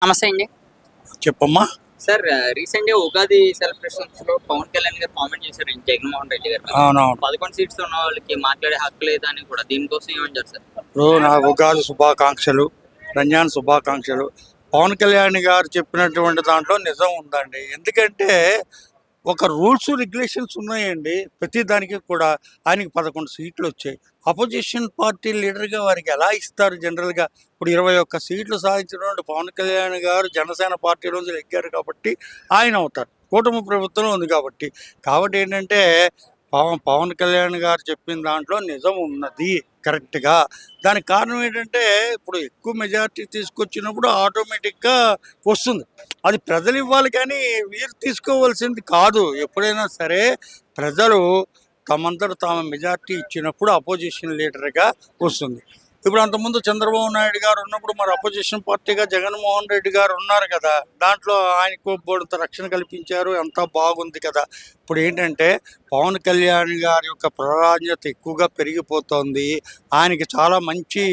నమస్తే అండి. చెప్పమ్మా. సార్ రీసెంట్‌గా ఉగాది సెలబ్రేషన్స్‌లో పవన్ కళ్యాణ్ గారు కామెంట్ చేశారండి జగన్మోహన్ రెడ్డి గారి మీద. అవునవును. 11 సీట్స్ ఉన్న వాళ్ళకి మాట్లాడే హక్కు లేదని కూడా. దీనికోసం ఏమంటారు సార్? ఇప్పుడు నా ఉగాది శుభాకాంక్షలు, రంజాన్ శుభాకాంక్షలు. పవన్ కళ్యాణ్ గారు చెప్పినటువంటి దాంట్లో నిజం ఉందండి. ఎందుకంటే ఒక రూల్స్ రెగ్యులేషన్స్ ఉన్నాయండి ప్రతి దానికి కూడా. ఆయనకి 11 సీట్లు వచ్చాయి. అపోజిషన్ పార్టీ లీడర్గా వారికి ఎలా ఇస్తారు జనరల్గా? ఇప్పుడు 21 సీట్లు సాధించినటువంటి పవన్ కళ్యాణ్ గారు జనసేన పార్టీలోంచి ఎక్కారు కాబట్టి ఆయన అవుతారు. కూటమి ప్రభుత్వం ఉంది కాబట్టి. కాబట్టి ఏంటంటే పవన్ కళ్యాణ్ గారు చెప్పిన దాంట్లో నిజం ఉన్నది కరెక్ట్గా. దానికి కారణం ఏంటంటే ఇప్పుడు ఎక్కువ మెజారిటీ తీసుకొచ్చినప్పుడు ఆటోమేటిక్గా వస్తుంది. అది ప్రజలు ఇవ్వాలి కానీ వీరు తీసుకోవాల్సింది కాదు. ఎప్పుడైనా సరే ప్రజలు తమంతట తాము మెజారిటీ ఇచ్చినప్పుడు అపోజిషన్ లీడర్గా వస్తుంది. ఇప్పుడు అంతకుముందు చంద్రబాబు నాయుడు గారు ఉన్నప్పుడు మరి అపోజిషన్ పార్టీగా జగన్మోహన్ రెడ్డి గారు ఉన్నారు కదా. దాంట్లో ఆయనకు బోడంత రక్షణ కల్పించారు, అంతా బాగుంది కదా. ఇప్పుడు ఏంటంటే పవన్ కళ్యాణ్ గారి యొక్క ప్రాధాన్యత ఎక్కువగా పెరిగిపోతోంది. ఆయనకి చాలా మంచి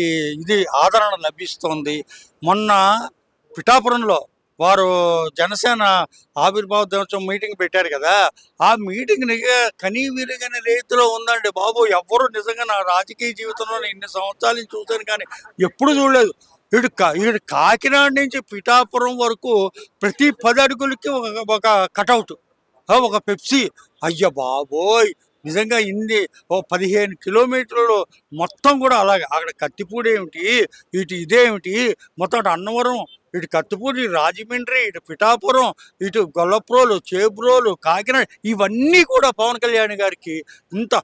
ఆదరణ లభిస్తోంది. మొన్న పిఠాపురంలో వారు జనసేన ఆవిర్భావ దినోత్సవం మీటింగ్ పెట్టారు కదా. ఆ మీటింగ్ కనీవిరిగని రీతిలో ఉందండి బాబు. ఎవ్వరూ నిజంగా నా రాజకీయ జీవితంలో ఇన్ని సంవత్సరాల నుంచి చూశాను కానీ ఎప్పుడు చూడలేదు. ఈడు కాకినాడ నుంచి పిఠాపురం వరకు ప్రతి 10 అడుగులకి ఒక కటౌట్, ఒక పెప్సీ. అయ్య బాబోయ్, నిజంగా ఓ 15 కిలోమీటర్లు మొత్తం కూడా అలాగే. అక్కడ కత్తిపూడి ఏమిటి, ఇదేమిటి, మొత్తం అటు అన్నవరం, ఇటు కత్తిపూడి, రాజమండ్రి, ఇటు పిఠాపురం, ఇటు గొల్లప్రోలు, చేబ్రోలు, కాకినాడ, ఇవన్నీ కూడా పవన్ కళ్యాణ్ గారికి ఇంత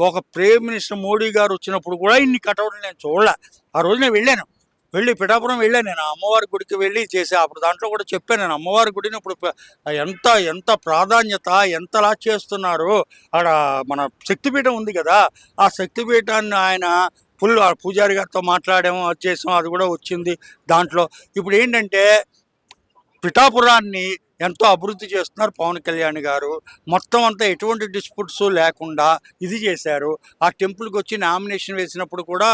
ఒక ప్రైమ్ మినిస్టర్ మోడీ గారు వచ్చినప్పుడు కూడా ఇన్ని కటౌట్లు నేను చూడలే. ఆ రోజు నేను వెళ్ళి పిఠాపురం వెళ్ళాను. నేను అమ్మవారి గుడికి వెళ్ళి చేసా. అప్పుడు దాంట్లో కూడా చెప్పాను, నేను అమ్మవారి గుడిని ఇప్పుడు ఎంత ప్రాధాన్యత ఎంతలా చేస్తున్నారు. ఆడ మన శక్తిపీఠం ఉంది కదా, ఆ శక్తిపీఠాన్ని ఆయన ఫుల్ పూజారి గారితో మాట్లాడాము, అది చేసాం, అది కూడా వచ్చింది దాంట్లో. ఇప్పుడు ఏంటంటే పిఠాపురాన్ని ఎంతో అభివృద్ధి చేస్తున్నారు పవన్ కళ్యాణ్ గారు. మొత్తం అంతా ఎటువంటి డిస్ప్యూట్స్ లేకుండా ఇది చేశారు. ఆ టెంపుల్కి వచ్చి నామినేషన్ వేసినప్పుడు కూడా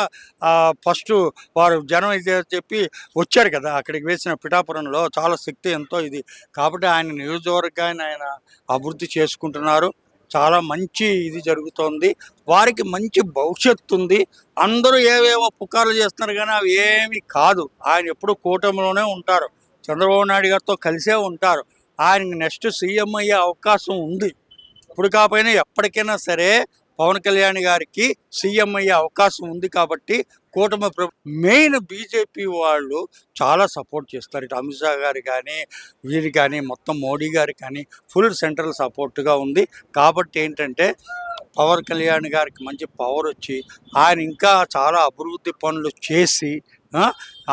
ఫస్ట్ వారు జనం ఇది చెప్పి వచ్చారు కదా. అక్కడికి వేసిన పిఠాపురంలో చాలా శక్తి ఎంతో ఇది. కాబట్టి ఆయన నియోజకవర్గాన్ని ఆయన అభివృద్ధి చేసుకుంటున్నారు. చాలా మంచి ఇది జరుగుతోంది. వారికి మంచి భవిష్యత్తు ఉంది. అందరూ ఏవేవో పుకార్లు చేస్తున్నారు కానీ అవి ఏమీ కాదు. ఆయన ఎప్పుడు కూటమిలోనే ఉంటారు, చంద్రబాబు నాయుడు గారితో కలిసే ఉంటారు. ఆయనకి నెక్స్ట్ సీఎం అయ్యే అవకాశం ఉంది. ఇప్పుడు కాకపోయినా ఎప్పటికైనా సరే పవన్ కళ్యాణ్ గారికి సీఎం అయ్యే అవకాశం ఉంది. కాబట్టి కూటమి మెయిన్ బీజేపీ వాళ్ళు చాలా సపోర్ట్ చేస్తారు. ఇటు అమిత్ షా గారు కానీ వీరు కానీ మొత్తం మోడీ గారు కానీ ఫుల్ సెంట్రల్ సపోర్ట్గా ఉంది. కాబట్టి ఏంటంటే పవన్ కళ్యాణ్ గారికి మంచి పవర్ వచ్చి ఆయన ఇంకా చాలా అభివృద్ధి పనులు చేసి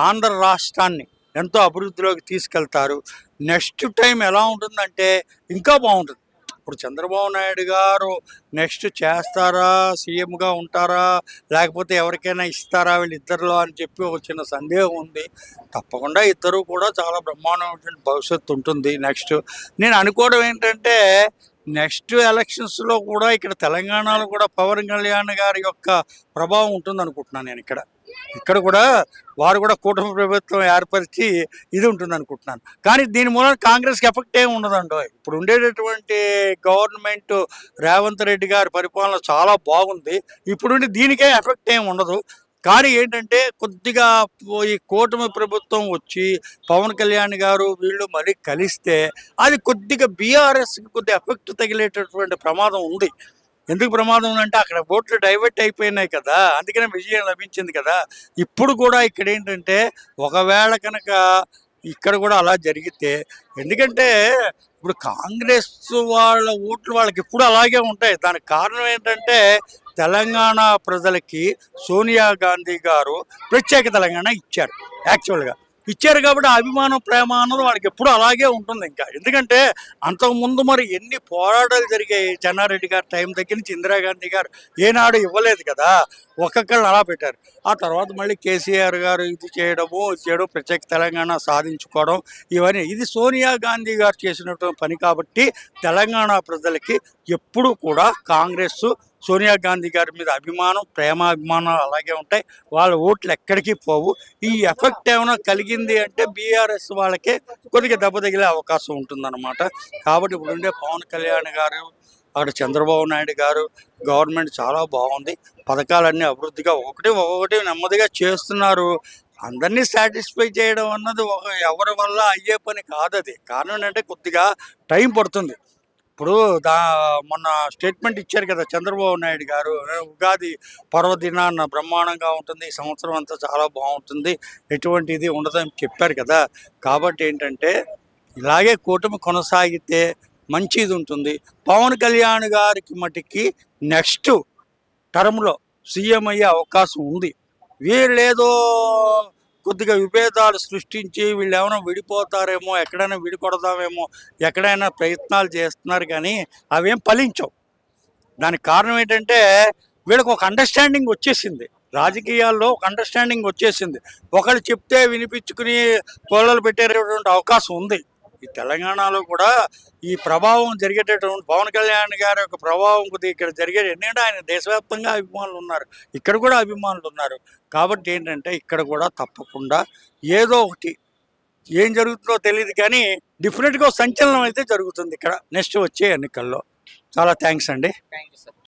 ఆంధ్ర రాష్ట్రాన్ని ఎంతో అభివృద్ధిలోకి తీసుకెళ్తారు. నెక్స్ట్ టైం ఎలా ఉంటుందంటే ఇంకా బాగుంటుంది. ఇప్పుడు చంద్రబాబు నాయుడు గారు నెక్స్ట్ చేస్తారా, సీఎంగా ఉంటారా, లేకపోతే ఎవరికైనా ఇస్తారా వీళ్ళిద్దరిలో అని చెప్పి ఒక చిన్న సందేహం ఉంది. తప్పకుండా ఇద్దరు కూడా చాలా బ్రహ్మాండమైనటువంటి భవిష్యత్తు ఉంటుంది. నెక్స్ట్ నేను అనుకోవడం ఏంటంటే నెక్స్ట్ ఎలక్షన్స్లో కూడా ఇక్కడ తెలంగాణలో కూడా పవన్ కళ్యాణ్ గారి యొక్క ప్రభావం ఉంటుంది అనుకుంటున్నాను నేను. ఇక్కడ కూడా వారు కూడా కూటమి ప్రభుత్వం ఏర్పరిచి ఇది ఉంటుంది అనుకుంటున్నాను. కానీ దీని మూలన కాంగ్రెస్కి ఎఫెక్ట్ ఏమి ఉండదండి. ఇప్పుడు ఉండేటటువంటి గవర్నమెంట్ రేవంత్ రెడ్డి గారి పరిపాలన చాలా బాగుంది. ఇప్పుడు దీనికే ఎఫెక్ట్ ఏమి ఉండదు. కానీ ఏంటంటే కొద్దిగా ఈ కూటమి ప్రభుత్వం వచ్చి పవన్ కళ్యాణ్ గారు వీళ్ళు మళ్ళీ కలిస్తే అది కొద్దిగా బీఆర్ఎస్కి కొద్దిగా ఎఫెక్ట్ తగిలేటటువంటి ప్రమాదం ఉంది. ఎందుకు ప్రమాదం ఉందంటే అక్కడ ఓట్లు డైవర్ట్ అయిపోయినాయి కదా, అందుకనే విజయం లభించింది కదా. ఇప్పుడు కూడా ఇక్కడ ఏంటంటే ఒకవేళ కనుక ఇక్కడ కూడా అలా జరిగితే, ఎందుకంటే ఇప్పుడు కాంగ్రెస్ వాళ్ళ ఓట్లు వాళ్ళకి ఎప్పుడు అలాగే ఉంటాయి. దానికి కారణం ఏంటంటే తెలంగాణ ప్రజలకి సోనియా గాంధీ గారు ప్రత్యేక తెలంగాణ ఇచ్చారు. యాక్చువల్గా ఇచ్చారు కాబట్టి అభిమానం, ప్రేమ అన్నది వాళ్ళకి ఎప్పుడు అలాగే ఉంటుంది. ఇంకా ఎందుకంటే అంతకుముందు మరి ఎన్ని పోరాటాలు జరిగాయి. చెన్నారెడ్డి గారి టైం దగ్గర నుంచి ఇందిరాగాంధీ గారు ఏనాడు ఇవ్వలేదు కదా, ఒక్కొక్కళ్ళు అలా పెట్టారు. ఆ తర్వాత మళ్ళీ కేసీఆర్ గారు ఇది చేయడం, ప్రత్యేక తెలంగాణ సాధించుకోవడం, ఇవన్నీ ఇది సోనియా గాంధీ గారు చేసినటువంటి పని. కాబట్టి తెలంగాణ ప్రజలకి ఎప్పుడు కూడా కాంగ్రెస్ సోనియా గాంధీ గారి మీద అభిమానం, ప్రేమాభిమానాలు అలాగే ఉంటాయి. వాళ్ళ ఓట్లు ఎక్కడికి పోవు. ఈ ఎఫెక్ట్ ఏమైనా కలిగింది అంటే బీఆర్ఎస్ వాళ్ళకే కొద్దిగా దెబ్బ తగిలే అవకాశం ఉంటుందన్నమాట. కాబట్టి ఇప్పుడుండే పవన్ కళ్యాణ్ గారు, అక్కడ చంద్రబాబు నాయుడు గారు గవర్నమెంట్ చాలా బాగుంది. పథకాలన్నీ అభివృద్ధిగా ఒక్కొక్కటి నెమ్మదిగా చేస్తున్నారు. అందరినీ సాటిస్ఫై చేయడం అన్నది ఎవరి వల్ల అయ్యే పని కాదు. అది కారణం ఏంటంటే కొద్దిగా టైం పడుతుంది. ఇప్పుడు మొన్న స్టేట్మెంట్ ఇచ్చారు కదా చంద్రబాబు నాయుడు గారు, ఉగాది పర్వదినాన్న బ్రహ్మాండంగా ఉంటుంది, ఈ సంవత్సరం అంతా చాలా బాగుంటుంది, ఎటువంటి ఇది ఉండదని చెప్పారు కదా. కాబట్టి ఏంటంటే ఇలాగే కూటమి కొనసాగితే మంచిది ఉంటుంది. పవన్ కళ్యాణ్ గారికి మటుకి నెక్స్ట్ టర్మ్లో సీఎం అయ్యే అవకాశం ఉంది. వీళ్ళేదో కొద్దిగా విభేదాలు సృష్టించి వీళ్ళు ఏమైనా విడిపోతారేమో, ఎక్కడైనా విడికొడదామేమో, ఎక్కడైనా ప్రయత్నాలు చేస్తున్నారు కానీ అవేం ఫలించవు. దానికి కారణం ఏంటంటే వీళ్ళకి ఒక అండర్స్టాండింగ్ వచ్చేసింది, రాజకీయాల్లో ఒక అండర్స్టాండింగ్ వచ్చేసింది. ఒకళ్ళు చెప్తే వినిపించుకుని కోళ్ళలు పెట్టేటటువంటి అవకాశం ఉంది. ఈ తెలంగాణలో కూడా ఈ ప్రభావం జరిగేటటువంటి పవన్ కళ్యాణ్ గారి యొక్క ప్రభావం కొద్దిగా ఇక్కడ జరిగేది. ఎందుకంటే ఆయన దేశవ్యాప్తంగా అభిమానులు ఉన్నారు, ఇక్కడ కూడా అభిమానులు ఉన్నారు. కాబట్టి ఏంటంటే ఇక్కడ కూడా తప్పకుండా ఏదో ఒకటి ఏం జరుగుతుందో తెలియదు కానీ డెఫినెట్గా సంచలనం అయితే జరుగుతుంది ఇక్కడ నెక్స్ట్ వచ్చే ఎన్నికల్లో. చాలా థ్యాంక్స్ అండి. Thank you sir.